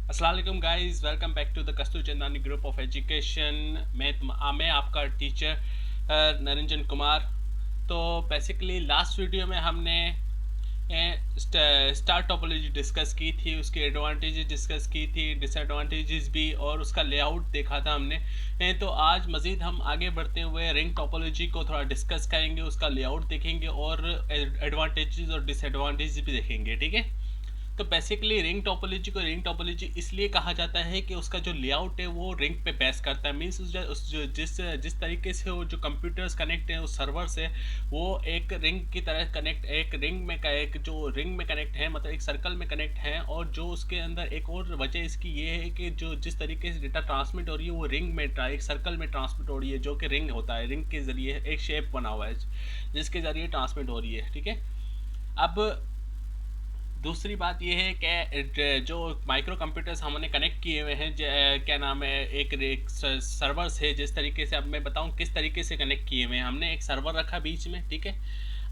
अस्सलाम वालेकुम guys, welcome back to the Kastur Chandani group of education. मैं आपका टीचर नरिंजन कुमार। तो बेसिकली लास्ट वीडियो में हमने स्टार टोपोलॉजी डिस्कस की थी, उसके एडवांटेजेस डिस्कस की थी, डिसएडवांटेजेस भी, और उसका लेआउट देखा था हमने। तो आज मज़ीद हम आगे बढ़ते हुए रिंग टोपोलॉजी को थोड़ा डिस्कस करेंगे, उसका लेआउट देखेंगे और एडवांटेजेस और डिसएडवांटेजेस भी देखेंगे। ठीक है। तो बेसिकली रिंग टोपोलॉजी इसलिए कहा जाता है कि उसका जो लेआउट है वो रिंग पे बेस करता है। मीन्स जिस तरीके से वो जो कंप्यूटर्स कनेक्ट हैं उस सर्वर से, वो एक रिंग की तरह कनेक्ट, एक जो रिंग में कनेक्ट है, मतलब एक सर्कल में कनेक्ट है। और जो उसके अंदर एक और वजह इसकी ये है कि जो जिस तरीके से डेटा ट्रांसमिट हो रही है वो रिंग में एक सर्कल में ट्रांसमिट हो रही है, जो कि रिंग होता है। रिंग के ज़रिए एक शेप बना हुआ है जिसके ज़रिए ट्रांसमिट हो रही है। ठीक है। अब दूसरी बात यह है कि जो माइक्रो कंप्यूटर्स हमने कनेक्ट किए हुए हैं, क्या नाम है, एक सर्वर्स है। जिस तरीके से, अब मैं बताऊं किस तरीके से कनेक्ट किए हुए हैं। हमने एक सर्वर रखा बीच में। ठीक है।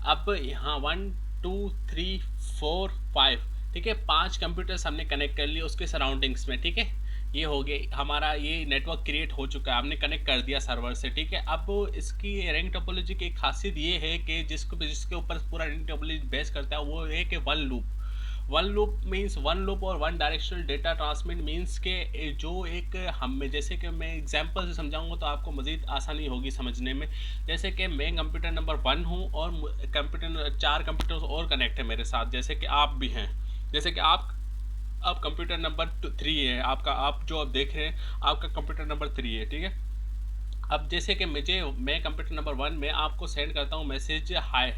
अब यहाँ 1 2 3 4 5, ठीक है, 5 कंप्यूटर्स हमने कनेक्ट कर लिए उसके सराउंडिंग्स में। ठीक है। ये हो गए हमारा, ये नेटवर्क क्रिएट हो चुका है, हमने कनेक्ट कर दिया सर्वर से। ठीक है। अब इसकी रिंग टोपोलॉजी की एक खासियत ये है कि जिसके ऊपर पूरा रिंग टोपोलॉजी बेस करता है वो है कि one loop means one loop और one directional data transmit means के जो एक हम, जैसे कि मैं एग्जांपल से समझाऊंगा तो आपको मज़ीद आसानी होगी समझने में। जैसे कि मैं कंप्यूटर नंबर 1 हूँ और कंप्यूटर 4 कंप्यूटर्स और कनेक्ट है मेरे साथ, जैसे कि आप भी हैं। जैसे कि आप कंप्यूटर नंबर 3 है आपका, आप जो आप देख रहे हैं आपका कंप्यूटर नंबर 3 है। ठीक है। अब जैसे कि मैं कंप्यूटर नंबर 1 में आपको सेंड करता हूँ मैसेज हाय।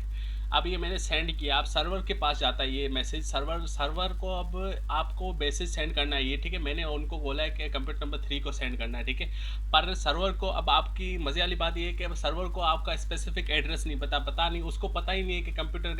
अब ये मैंने सेंड किया, अब सर्वर के पास जाता है ये मैसेज। सर्वर को अब आपको मैसेज सेंड करना है ये। ठीक है। मैंने उनको बोला है कि कंप्यूटर नंबर 3 को सेंड करना है। ठीक है। पर सर्वर को, अब आपकी मज़े वाली बात ये है कि अब सर्वर को आपका स्पेसिफिक एड्रेस नहीं पता नहीं, उसको पता ही नहीं है कि कंप्यूटर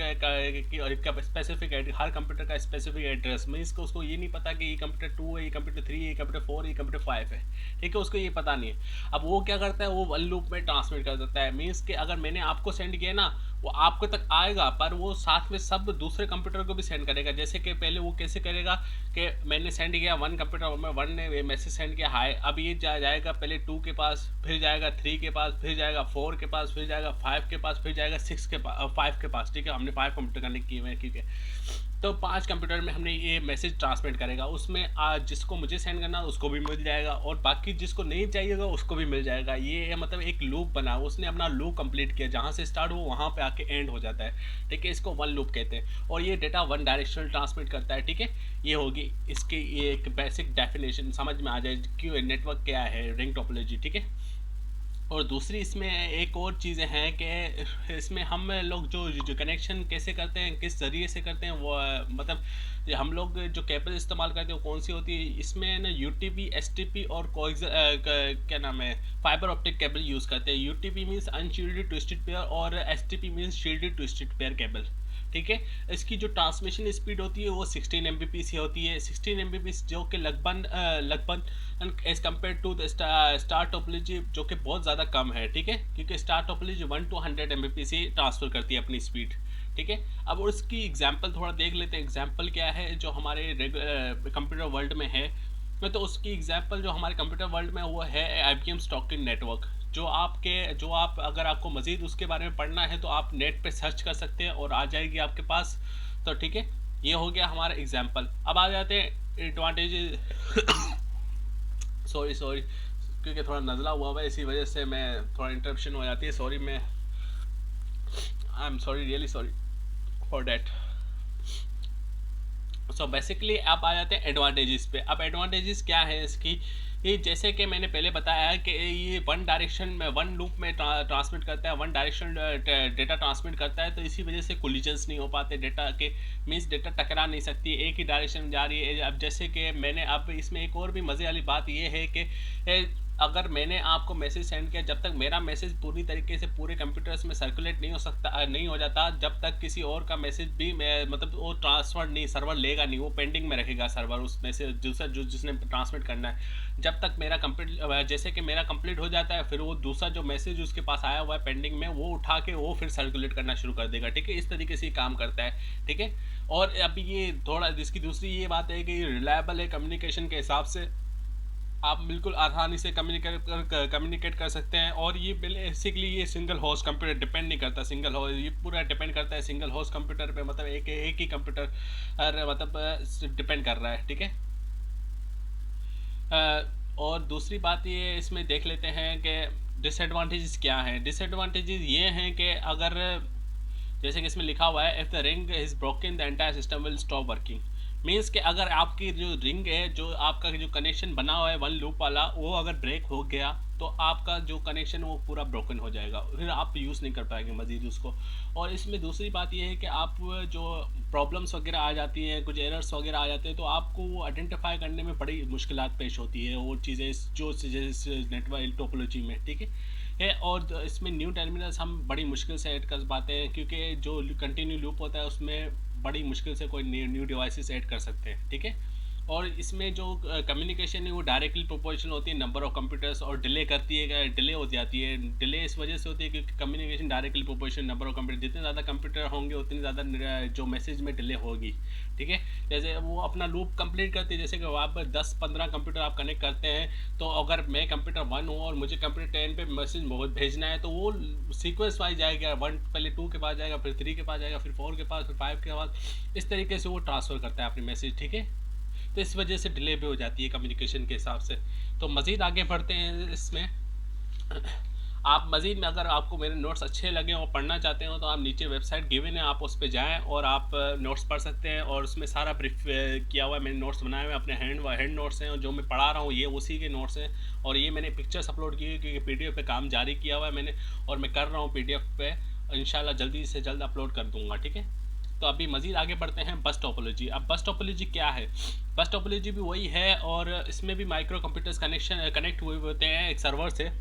का स्पेसिफिक एड्रेस, हर कंप्यूटर का स्पेसिफिक एड्रेस में इसको, उसको ये नहीं पता कि ये कंप्यूटर 2 है, ये कंप्यूटर 3 है, ये कंप्यूटर 4 है, ये कंप्यूटर 5 है। ठीक है। उसको ये पता नहीं है। अब वो क्या करता है, वो वन लूप में ट्रांसमिट कर देता है। मीन्स कि अगर मैंने आपको सेंड किया ना, वो आपको तक आएगा, पर वो साथ में सब दूसरे कंप्यूटर को भी सेंड करेगा। जैसे कि पहले वो कैसे करेगा कि मैंने सेंड किया वन कंप्यूटर में, 1 ने मैसेज सेंड किया हाय, अब ये जाएगा पहले 2 के पास, फिर जाएगा 3 के पास, फिर जाएगा 4 के पास, फिर जाएगा 5 के पास, फिर जाएगा 6 के पास, 5 के पास। ठीक है। हमने 5 कंप्यूटर कनेक्ट किए हुए हैं। ठीक है। तो 5 कंप्यूटर में हमने ये मैसेज ट्रांसमिट करेगा। उसमें जिसको मुझे सेंड करना उसको भी मिल जाएगा, और बाकी जिसको नहीं चाहिएगा उसको भी मिल जाएगा। ये मतलब एक लूप बना, उसने अपना लूप कंप्लीट किया, जहाँ से स्टार्ट हो वहाँ पे आके एंड हो जाता है। ठीक है। इसको वन लूप कहते हैं, और ये डेटा वन डायरेक्शनल ट्रांसमिट करता है। ठीक है। ये होगी इसकी ये एक बेसिक डेफिनेशन, समझ में आ जाए क्यों नेटवर्क क्या है, रिंग टोपोलॉजी। ठीक है। और दूसरी इसमें एक और चीज़ें हैं कि इसमें हम लोग जो कनेक्शन कैसे करते हैं, किस ज़रिए से करते हैं, वो मतलब हम लोग जो केबल इस्तेमाल करते हैं वो कौन सी होती है। इसमें ना यूटीपी, एसटीपी और क्या नाम है, फाइबर ऑप्टिक केबल यूज़ करते हैं। UTP means unshielded twisted pair, और STP means shielded twisted pair cable. ठीक है। इसकी जो ट्रांसमिशन स्पीड होती है वो 16 Mbps होती है। 16 Mbps जो कि लगभग as compare to the star topology, जो कि बहुत ज़्यादा कम है। ठीक है। क्योंकि स्टार टोपोलॉजी 1 to 100 Mbps ही ट्रांसफ़र करती है अपनी स्पीड। ठीक है। अब उसकी एग्जांपल थोड़ा देख लेते हैं। एग्जांपल क्या है जो हमारे कंप्यूटर वर्ल्ड में है। तो उसकी एग्जांपल जो हमारे कंप्यूटर वर्ल्ड में वो है IBM स्टॉकिंग नेटवर्क। जो आप अगर आपको मज़ीद उसके बारे में पढ़ना है तो आप नेट पे सर्च कर सकते हैं और आ जाएगी आपके पास। तो ठीक है। ये हो गया हमारा एग्जांपल। अब आ जाते हैं एडवांटेजेस। सॉरी सॉरी, क्योंकि थोड़ा नज़ला हुआ है इसी वजह से मैं थोड़ा इंटरप्शन हो जाती है। सॉरी, मैं I am sorry, really sorry for that. So basically आप आ जाते हैं एडवांटेजेस पे। अब एडवांटेजेस क्या है इसकी, ये जैसे कि मैंने पहले बताया कि ये वन डायरेक्शन में, वन लूप में ट्रांसमिट करता है, वन डायरेक्शन डेटा ट्रांसमिट करता है। तो इसी वजह से कोलिजन्स नहीं हो पाते डेटा के, मीन्स डेटा टकरा नहीं सकती, एक ही डायरेक्शन में जा रही है। अब जैसे कि मैंने, अब इसमें एक और भी मज़े वाली बात ये है कि अगर मैंने आपको मैसेज सेंड किया, जब तक मेरा मैसेज पूरी तरीके से पूरे कंप्यूटर्स में सर्कुलेट नहीं हो सकता, नहीं हो जाता, जब तक किसी और का मैसेज भी मैं मतलब वो ट्रांसफर नहीं, सर्वर लेगा नहीं, वो पेंडिंग में रखेगा सर्वर उस मैसेज दूसरा जिसने ट्रांसमिट करना है। जब तक मेरा कंप्लीट, जैसे कि मेरा कंप्लीट हो जाता है, फिर वो दूसरा जो मैसेज उसके पास आया हुआ है पेंडिंग में, वो उठा के वो फिर सर्कुलेट करना शुरू कर देगा। ठीक है, इस तरीके से काम करता है। ठीक है, और अभी ये थोड़ा इसकी दूसरी ये बात है कि रिलायबल है कम्युनिकेशन के हिसाब से, आप बिल्कुल आसानी से कम्युनिकेट कर सकते हैं। और ये बेसिकली ये सिंगल होस्ट कंप्यूटर डिपेंड नहीं करता, सिंगल होस्ट ये पूरा डिपेंड करता है सिंगल होस्ट कंप्यूटर पे, मतलब एक ही कंप्यूटर मतलब डिपेंड कर रहा है। ठीक है, और दूसरी बात ये इसमें देख लेते हैं कि डिसएडवांटेजेस क्या हैं। डिसएडवांटेजेस ये हैं कि अगर जैसे कि इसमें लिखा हुआ है, if the ring is broken the entire system will stop working. Means कि अगर आपकी जो रिंग है, जो आपका जो कनेक्शन बना हुआ है वन लूप वाला, वो अगर ब्रेक हो गया तो आपका जो कनेक्शन वो पूरा ब्रोकन हो जाएगा, फिर आप यूज़ नहीं कर पाएंगे मज़ीद उसको। और इसमें दूसरी बात ये है कि आप जो प्रॉब्लम्स वगैरह आ जाती हैं, कुछ एरर्स वगैरह आ जाते हैं, तो आपको वो आइडेंटिफाई करने में बड़ी मुश्किलात पेश होती है वो चीज़ें जो नेटवर्क टोपोलॉजी में। ठीक है, और इसमें न्यू टर्मिनल्स हम बड़ी मुश्किल से ऐड कर पाते हैं, क्योंकि जो कंटिन्यू लूप होता है उसमें बड़ी मुश्किल से कोई न्यू डिवाइसेस ऐड कर सकते हैं। ठीक है, और इसमें जो कम्युनिकेशन है वो डायरेक्टली प्रोपोर्शनल होती है नंबर ऑफ कंप्यूटर्स, और डिले करती है, डिले हो जाती है। डिले इस वजह से होती है क्योंकि communication directly proportional number of computer, जितने ज़्यादा कंप्यूटर होंगे उतनी ज़्यादा जो मैसेज में डिले होगी। ठीक है, जैसे वो अपना लूप कंप्लीट करती है, जैसे कि आप 10-15 कंप्यूटर आप कनेक्ट करते हैं, तो अगर मैं कंप्यूटर 1 हूँ और मुझे कंप्यूटर 10 पे मैसेज भेजना है, तो वो सीक्वेंस वाइज जाएगा, 1 पहले 2 के पास जाएगा, फिर 3 के पास जाएगा, फिर 4 के पास, फिर 5 के पास, इस तरीके से वो ट्रांसफ़र करता है अपनी मैसेज। ठीक है, तो इस वजह से डिले भी हो जाती है कम्युनिकेशन के हिसाब से। तो मज़ीद आगे बढ़ते हैं इसमें। आप मज़ीद में अगर आपको मेरे नोट्स अच्छे लगे और पढ़ना चाहते हो, तो आप नीचे वेबसाइट गिवन है, आप उस पर जाएँ और आप नोट्स पढ़ सकते हैं। और उसमें सारा ब्रीफ किया हुआ है, मैंने नोट्स बनाए हुए अपने हैंड नोट्स हैं, और जो मैं पढ़ा रहा हूँ ये उसी के नोट्स हैं। और ये मैंने पिक्चर्स अपलोड की हुई क्योंकि PDF पे काम जारी किया हुआ है मैंने, और मैं कर रहा हूँ PDF पे, इंशाल्लाह जल्दी से जल्द अपलोड कर दूँगा। ठीक है, तो अभी मज़ीद आगे बढ़ते हैं बस टोपोलॉजी। अब बस टोपोलॉजी क्या है? बस टोपोलॉजी भी वही है, और इसमें भी माइक्रो कंप्यूटर्स कनेक्ट हुए होते हैं एक सर्वर से।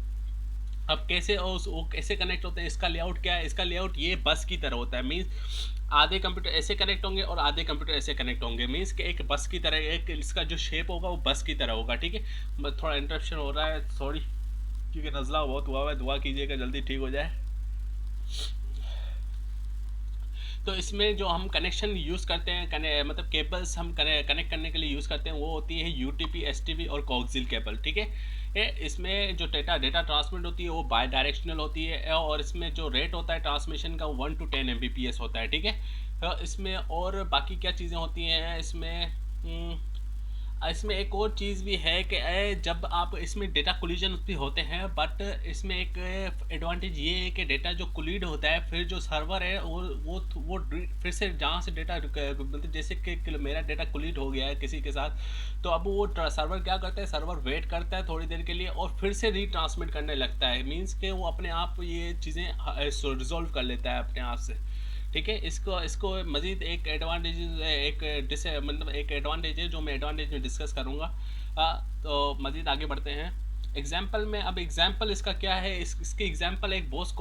अब कैसे वो कैसे कनेक्ट होते हैं, इसका लेआउट क्या है? इसका लेआउट ये बस की तरह होता है। मीन्स आधे कंप्यूटर ऐसे कनेक्ट होंगे और आधे कंप्यूटर ऐसे कनेक्ट होंगे। मीन्स कि एक बस की तरह, एक इसका जो शेप होगा वो बस की तरह होगा। ठीक है, थोड़ा इंटरप्शन हो रहा है, सॉरी, क्योंकि नज़ला बहुत हुआ है, दुआ कीजिएगा जल्दी ठीक हो जाए। तो इसमें जो हम कनेक्शन यूज़ करते हैं, मतलब केबल्स हम कनेक्ट करने के लिए यूज़ करते हैं, वो होती है UTP, STP और कोक्सियल केबल। ठीक है, इसमें जो डेटा ट्रांसमिट होती है वो बाय डायरेक्शनल होती है, और इसमें जो रेट होता है ट्रांसमिशन का 1 to 10 Mbps होता है। ठीक है, तो इसमें और बाकी क्या चीज़ें होती हैं इसमें एक और चीज़ भी है कि जब आप इसमें डेटा कोलिजन भी होते हैं, बट इसमें एक एडवांटेज ये है कि डेटा जो कोलिड होता है, फिर जो सर्वर है वो फिर से जहाँ से डेटा मतलब जैसे कि मेरा डेटा कोलिड हो गया है किसी के साथ, तो अब वो सर्वर क्या करता है, सर्वर वेट करता है थोड़ी देर के लिए और फिर से रीट्रांसमिट करने लगता है। मीन्स कि वो अपने आप ये चीज़ें रिजॉल्व कर लेता है अपने आप से। ठीक है, इसको मज़ीद एक एडवांटेज, मतलब एक एडवांटेज है जो मैं एडवांटेज में डिस्कस करूँगा। तो मज़ीद आगे बढ़ते हैं एग्जाम्पल में। अब एग्जाम्पल इसका क्या है, इसके एग्जाम्पल एक बहुत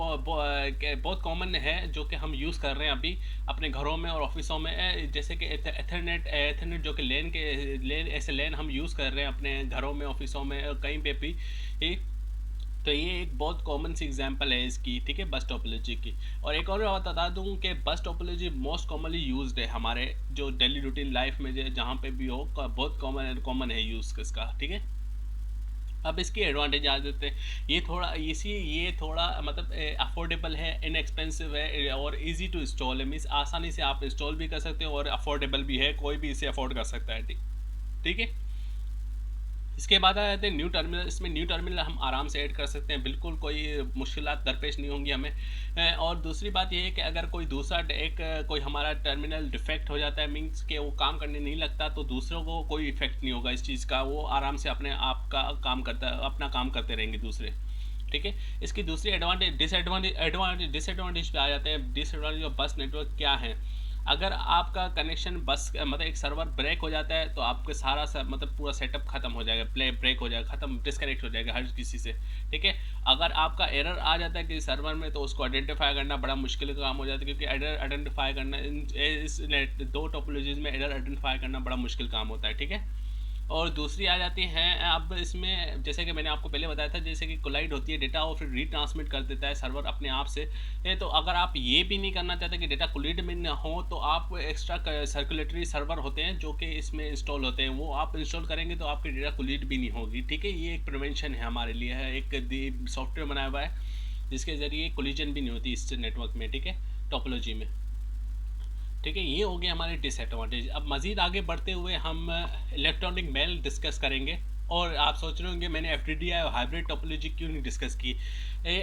कॉमन है जो कि हम यूज़ कर रहे हैं अभी अपने घरों में और ऑफिसों में, जैसे कि एथरनेट जो कि लेन ऐसे लेन हम यूज़ कर रहे हैं अपने घरों में, ऑफिसों में और कहीं पे भी। तो ये एक बहुत कॉमन सी एग्जांपल है इसकी। ठीक है, बस टोपोलॉजी की। और एक और बात बता दूं कि बस टोपोलॉजी मोस्ट कॉमनली यूज्ड है हमारे जो डेली रूटीन लाइफ में, जहाँ पे भी हो, बहुत कॉमन है यूज़ इसका। ठीक है, अब इसकी एडवांटेज आ देते हैं। ये थोड़ा मतलब अफोर्डेबल है, इनएक्सपेंसिव है और इजी टू इंस्टॉल है। मीन्स आसानी से आप इंस्टॉल भी कर सकते हो और अफोर्डेबल भी है, कोई भी इसे अफोर्ड कर सकता है। ठीक है, इसके बाद आ जाते हैं न्यू टर्मिनल। इसमें न्यू टर्मिनल हम आराम से ऐड कर सकते हैं, बिल्कुल कोई मुश्किलात दरपेश नहीं होंगी हमें। और दूसरी बात ये है कि अगर कोई दूसरा कोई हमारा टर्मिनल डिफेक्ट हो जाता है, मीन्स कि वो काम करने नहीं लगता, तो दूसरों को कोई इफेक्ट नहीं होगा इस चीज़ का, वो आराम से अपने आप का अपना काम करते रहेंगे दूसरे। ठीक है, इसकी दूसरी डिसएडवांटेज पे आ जाते हैं। डिसएडवांटेज ऑफ बस नेटवर्क क्या है? अगर आपका कनेक्शन बस मतलब एक सर्वर ब्रेक हो जाता है तो आपके सारा मतलब पूरा सेटअप खत्म हो जाएगा, प्ले ब्रेक हो जाएगा, खत्म, डिस्कनेक्ट हो जाएगा हर किसी से, ठीक है। अगर आपका एरर आ जाता है किसी सर्वर में तो उसको आइडेंटिफाई करना बड़ा मुश्किल का काम हो जाता है, क्योंकि एरर आइडेंटिफाई करना इस नेट दो टोपोलॉजीज में एरर आइडेंटिफाई करना बड़ा मुश्किल काम होता है, ठीक है। और दूसरी आ जाती है अब इसमें, जैसे कि मैंने आपको पहले बताया था, जैसे कि कोलाइड होती है डेटा और फिर रीट्रांसमिट कर देता है सर्वर अपने आप से। तो अगर आप ये भी नहीं करना चाहते कि डेटा कोलाइड में ना हो, तो आप एक्स्ट्रा सर्कुलेटरी सर्वर होते हैं जो कि इसमें इंस्टॉल होते हैं, वो आप इंस्टॉल करेंगे तो आपकी डेटा कोलाइड भी नहीं होगी, ठीक है। ये एक प्रिवेंशन है हमारे लिए, है एक सॉफ्टवेयर बनाया हुआ है जिसके ज़रिए कोलिजन भी नहीं होती इस नेटवर्क में, ठीक है, टोपोलॉजी में, ठीक है। ये हो गए हमारे डिसएडवांटेज। अब मज़ीद आगे बढ़ते हुए हम इलेक्ट्रॉनिक मेल डिस्कस करेंगे। और आप सोच रहे होंगे मैंने एफ और हाइब्रिड टोपोलॉजी क्यों नहीं डिस्कस की।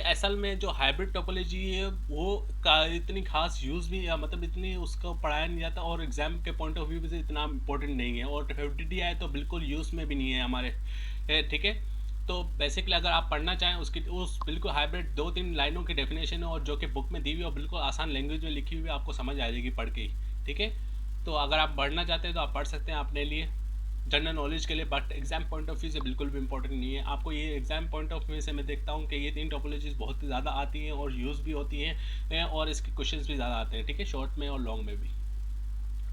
असल में जो हाइब्रिड टोपोलॉजी है वो का इतनी खास यूज़ भी मतलब इतनी उसको पढ़ाया नहीं जाता, और एग्ज़ाम के पॉइंट ऑफ व्यू से इतना इंपॉर्टेंट नहीं है, और एफ तो बिल्कुल यूज़ में भी नहीं है हमारे, ठीक है। तो बेसिकली अगर आप पढ़ना चाहें उसकी उस बिल्कुल हाइब्रिड 2-3 लाइनों की डेफिनेशन है, और जो कि बुक में दी हुई और बिल्कुल आसान लैंग्वेज में लिखी हुई, आपको समझ आ जाएगी पढ़ के ही, ठीक है। तो अगर आप पढ़ना चाहते हैं तो आप पढ़ सकते हैं अपने लिए जनरल नॉलेज के लिए, but exam point of view से बिल्कुल भी इंपॉर्टेंट नहीं है आपको। ये एग्जाम पॉइंट ऑफ व्यू से मैं देखता हूँ कि ये 3 टोपोलॉजीज बहुत ज़्यादा आती हैं और यूज़ भी होती हैं, और इसके क्वेश्चंस भी ज़्यादा आते हैं, ठीक है, शॉर्ट में और लॉन्ग में भी,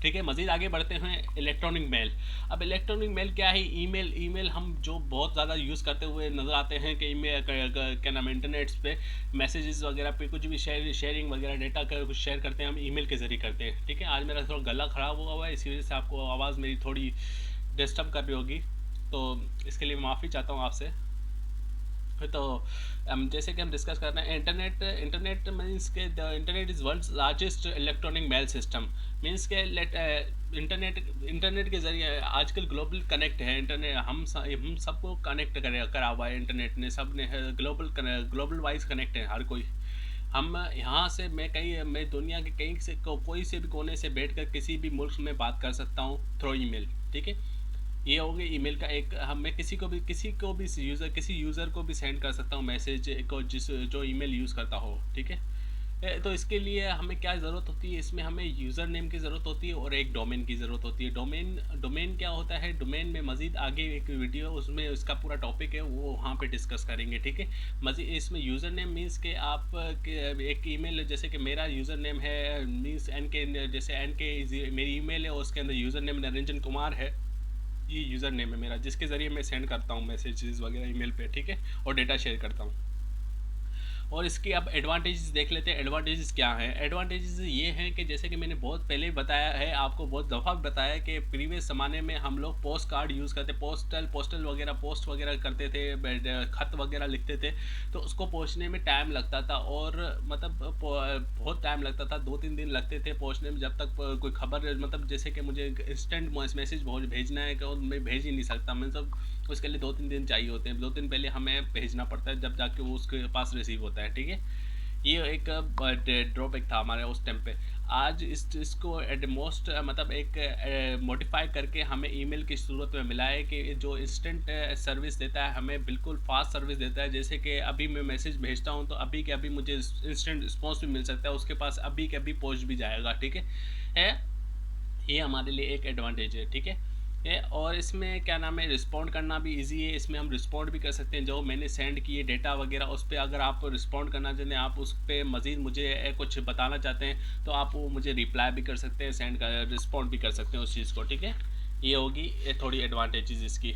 ठीक है। मज़ीद आगे बढ़ते हैं इलेक्ट्रॉनिक मेल। अब इलेक्ट्रॉनिक मेल क्या है, ईमेल। ईमेल हम जो बहुत ज़्यादा यूज़ करते हुए नज़र आते हैं कि ईमेल क्या नाम है, इंटरनेट्स पे मैसेजेस वगैरह पे कुछ भी शेयरिंग वगैरह डेटा का कुछ शेयर करते हैं हम ईमेल के ज़रिए करते हैं, ठीक है। आज मेरा थोड़ा गला ख़राब हुआ है, इसी वजह से आपको आवाज़ मेरी थोड़ी डिस्टर्ब कर रही होगी, तो इसके लिए माफ़ी चाहता हूँ आपसे। तो जैसे कि हम डिस्कस कर रहे हैं इंटरनेट। इंटरनेट मीन्स के the internet is world's largest electronic mail system. Means के इंटरनेट इंटरनेट के ज़रिए आजकल ग्लोबल कनेक्ट है इंटरनेट। हम सबको कनेक्ट करा हुआ है इंटरनेट ने, सब ने ग्लोबल वाइज कनेक्ट है हर कोई। हम यहाँ से मैं दुनिया के कहीं से कोई से भी कोने से बैठकर किसी भी मुल्क में बात कर सकता हूँ थ्रू ईमेल, ठीक है। ये हो गया ईमेल का एक, हम मैं किसी यूज़र को भी सेंड कर सकता हूँ मैसेज को, जिस जो ईमेल यूज़ करता हो, ठीक है। तो इसके लिए हमें क्या ज़रूरत होती है, इसमें हमें यूज़र नेम की ज़रूरत होती है और एक डोमेन की ज़रूरत होती है। डोमेन क्या होता है, डोमेन में मज़ीद आगे एक वीडियो उसमें उसका पूरा टॉपिक है, वो वहाँ पे डिस्कस करेंगे, ठीक है। मज़ीद इसमें यूज़र नेम मीन्स के आप एक ईमेल, जैसे कि मेरा यूज़र नेम है मीन्स एन के, जैसे एन के मेरी ईमेल है और उसके अंदर यूज़र नेम निरंजन कुमार है। ये यूज़र नेम है मेरा जिसके ज़रिए मैं सेंड करता हूँ मैसेजेस वगैरह ईमेल पे, ठीक है, और डेटा शेयर करता हूँ। और इसके अब एडवांटेजेस देख लेते हैं। एडवांटेजेस क्या हैं, एडवांटेजेस ये हैं कि जैसे कि मैंने बहुत पहले बताया है, आपको बहुत दफ़ा बताया कि प्रीवियस ज़माने में हम लोग पोस्ट कार्ड यूज़ करते, पोस्टल वगैरह पोस्ट वगैरह करते थे, ख़त वगैरह लिखते थे, तो उसको पहुँचने में टाइम लगता था, और मतलब बहुत टाइम लगता था, 2-3 दिन लगते थे पहुँचने में, जब तक कोई खबर, मतलब जैसे कि मुझे इंस्टेंट मैसेज भेजना है कि मैं भेज ही नहीं सकता, मैं सब उसके लिए 2-3 दिन चाहिए होते हैं, 2 दिन पहले हमें भेजना पड़ता है जब जाके वो उसके पास रिसीव होता है, ठीक है। ये एक ड्रॉबैक था हमारे उस टाइम पे। आज इसको एट मोस्ट मतलब एक मॉडिफाई करके हमें ईमेल की सूरत में मिला है कि जो इंस्टेंट सर्विस देता है, हमें बिल्कुल फास्ट सर्विस देता है। जैसे कि अभी मैं मैसेज भेजता हूँ तो अभी के अभी मुझे इंस्टेंट रिस्पॉन्स भी मिल सकता है, उसके पास अभी के अभी पहुँच भी जाएगा, ठीक है। ये हमारे लिए एक एडवांटेज है, ठीक है। और इसमें क्या नाम है, रिस्पॉन्ड करना भी इजी है, इसमें हम रिस्पॉन्ड भी कर सकते हैं। जो मैंने सेंड किए डेटा वगैरह उस पर अगर आप रिस्पॉन्ड करना चाहते हैं, आप उस पर मज़ीद मुझे कुछ बताना चाहते हैं तो आप वो मुझे रिप्लाई भी कर सकते हैं, सेंड कर रिस्पॉन्ड भी कर सकते हैं उस चीज़ को, ठीक है। ये होगी थोड़ी एडवांटेजेस इसकी,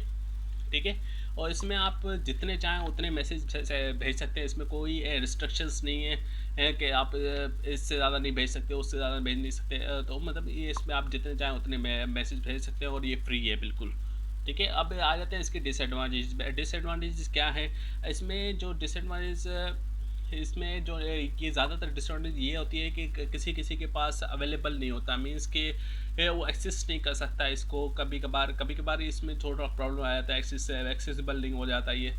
ठीक है। और इसमें आप जितने चाहें उतने मैसेज भेज सकते हैं, इसमें कोई रिस्ट्रिक्शंस नहीं है कि आप इससे ज़्यादा नहीं भेज सकते, उससे ज़्यादा भेज नहीं सकते। तो मतलब ये इसमें आप जितने चाहें उतने मैसेज भेज सकते हैं, और ये फ्री है बिल्कुल, ठीक है। अब आ जाते हैं इसके डिसएडवांटेजेस क्या है। इसमें जो डिसएडवांटेज, इसमें जो ये ज़्यादातर डिसएडवांटेज ये होती है कि किसी किसी के पास अवेलेबल नहीं होता, मीन्स कि वो एक्सेस नहीं कर सकता इसको। कभी कभार इसमें थोड़ा प्रॉब्लम आ जाता है, एक्सेसिबल नहीं हो जाता ये।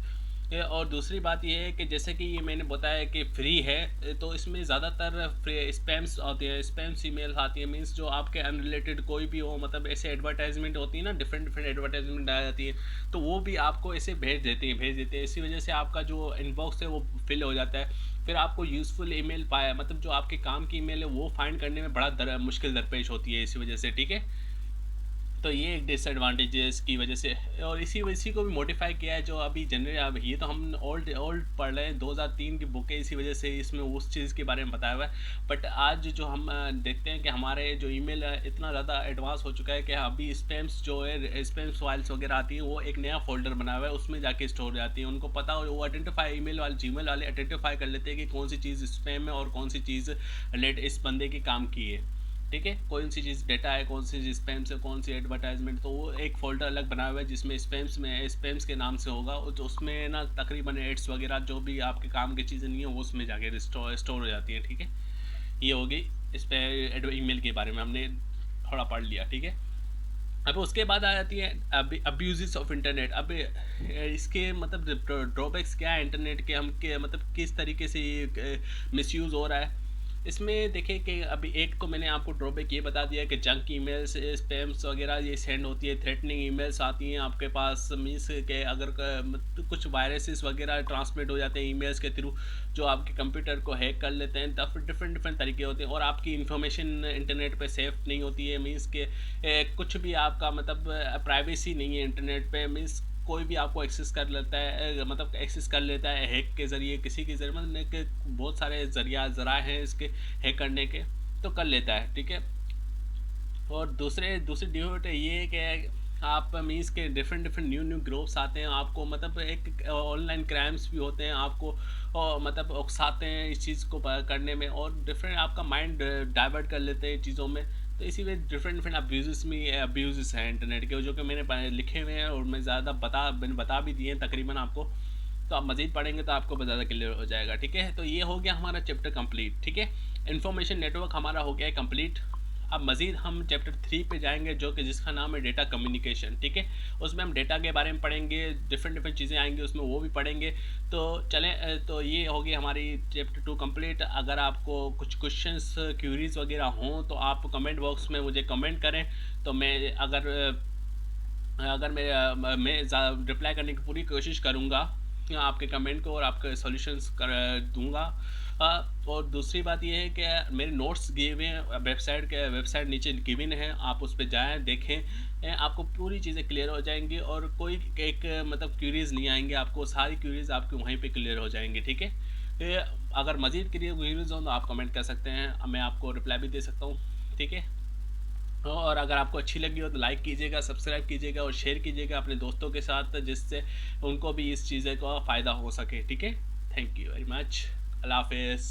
और दूसरी बात ये है कि जैसे कि ये मैंने बताया कि फ्री है, तो इसमें ज़्यादातर फ्री स्पैम्स आते हैं, स्पैम्स ईमेल्स आती हैं, मीन्स जो आपके अनरिलेटेड कोई भी हो, मतलब ऐसे एडवर्टाइजमेंट होती है ना, डिफरेंट डिफरेंट एडवर्टाइजमेंट आ जाती है, तो वो भी आपको ऐसे भेज देते हैं। इसी वजह से आपका जो इनबॉक्स है वो फिल हो जाता है। फिर आपको यूज़फुल ईमेल पाया, मतलब जो आपके काम की ईमेल है वो फाइंड करने में बड़ा मुश्किल दरपेश होती है इसी वजह से, ठीक है। तो ये एक डिसएडवांटेज है इसकी वजह से। और इसी को भी मॉडिफाई किया है जो अभी जनरल, अब ये तो हम ओल्ड ओल्ड पढ़ रहे हैं, 2003 की बुक है, इसी वजह से इसमें उस चीज़ के बारे में बताया हुआ है। बट आज जो हम देखते हैं कि हमारे जो ईमेल इतना ज़्यादा एडवांस हो चुका है कि अभी स्पैम्स जो है, स्पैम्स फाइल्स वगैरह आती हैं, वो एक नया फोल्डर बना हुआ है, उसमें जाके स्टोर हो जाती है। उनको पता हो, वो आइडेंटिफाई, ईमेल वाले जीमेल वाले आइडेंटिफाई कर लेते हैं कि कौन सी चीज़ स्पैम है और कौन सी चीज़ रिलेट इस बंदे के काम की है, ठीक है। कौन सी चीज़ डेटा है, कौन सी चीज़ स्पैम से, कौन सी एडवर्टाइजमेंट, तो वो एक फोल्डर अलग बना हुआ है जिसमें स्पैम्स के नाम से होगा, और तो उसमें ना तकरीबन एड्स वगैरह जो भी आपके काम की चीज़ें नहीं है वो उसमें जाके स्टोर हो जाती है, ठीक है। ये होगी इस पर ईमेल के बारे में हमने थोड़ा पढ़ लिया, ठीक है। अब उसके बाद आ जाती है अब्यूज़ ऑफ इंटरनेट। अब इसके मतलब ड्रॉबैक्स क्या है इंटरनेट के, हम के मतलब किस तरीके से ये मिसयूज़ हो रहा है। इसमें देखिए कि अभी एक तो मैंने आपको ड्रॉबैक ये बता दिया कि जंक ईमेल्स, स्पैम्स वगैरह ये सेंड होती है, थ्रेटनिंग ईमेल्स आती हैं आपके पास, मीन्स के अगर मतलब कुछ वायरसेस वगैरह ट्रांसमिट हो जाते हैं ईमेल्स के थ्रू, जो आपके कंप्यूटर को हैक कर लेते हैं। तब डिफरेंट डिफरेंट तरीके होते हैं, और आपकी इन्फॉर्मेशन इंटरनेट पे सेफ नहीं होती है, मीन्स के कुछ भी आपका मतलब प्राइवेसी नहीं है इंटरनेट पे, मीन्स कोई भी आपको एक्सेस कर लेता है, मतलब एक्सेस कर लेता है हैक के ज़रिए, किसी के ज़रिए, मतलब कि बहुत सारे ज़राए हैं इसके हैक करने के, तो कर लेता है, ठीक है। और दूसरी डिफॉल्ट ये है कि आप मीन्स के different different new new groups आते हैं आपको, मतलब एक ऑनलाइन क्राइम्स भी होते हैं आपको, और मतलब उकसाते हैं इस चीज़ को करने में, और डिफरेंट आपका माइंड डाइवर्ट कर लेते हैं चीज़ों में। तो इसी में डिफरेंट डिफरेंट अब्यूज़ हैं इंटरनेट के, जो कि मैंने लिखे हुए हैं, और मैंने बता भी दिए हैं तकरीबन आपको। तो आप मज़ीद पढ़ेंगे तो आपको ज़्यादा क्लियर हो जाएगा, ठीक है। तो ये हो गया हमारा चैप्टर कंप्लीट, ठीक है। इन्फॉर्मेशन नेटवर्क हमारा हो गया है कंप्लीट। अब मज़ीद हम चैप्टर 3 पे जाएंगे, जो कि जिसका नाम है डेटा कम्युनिकेशन, ठीक है। उसमें हम डेटा के बारे में पढ़ेंगे, डिफरेंट डिफरेंट चीज़ें आएंगी उसमें, वो भी पढ़ेंगे। तो चलें, तो ये होगी हमारी चैप्टर 2 कंप्लीट। अगर आपको कुछ क्वेश्चंस क्यूरीज वगैरह हों तो आप कमेंट बॉक्स में मुझे कमेंट करें, तो मैं अगर अगर मैं रिप्लाई करने की पूरी कोशिश करूँगा आपके कमेंट को, और आपके सॉल्यूशंस कर दूँगा। और दूसरी बात ये है कि मेरे नोट्स दिए हुए हैं वेबसाइट नीचे गिवन है, आप उस पर जाएँ देखें, आपको पूरी चीज़ें क्लियर हो जाएंगी, और कोई एक मतलब क्यूरीज नहीं आएंगे आपको, सारी क्यूरीज आपके वहीं पे क्लियर हो जाएंगी, ठीक है। अगर मज़ीद क्यूरीज हो तो आप कमेंट कर सकते हैं, मैं आपको रिप्लाई भी दे सकता हूँ, ठीक है। और अगर आपको अच्छी लगी हो तो लाइक कीजिएगा, सब्सक्राइब कीजिएगा, और शेयर कीजिएगा अपने दोस्तों के साथ, जिससे उनको भी इस चीज़ें का फ़ायदा हो सके, ठीक है। Thank you very much. अल्लाह हाफिज़।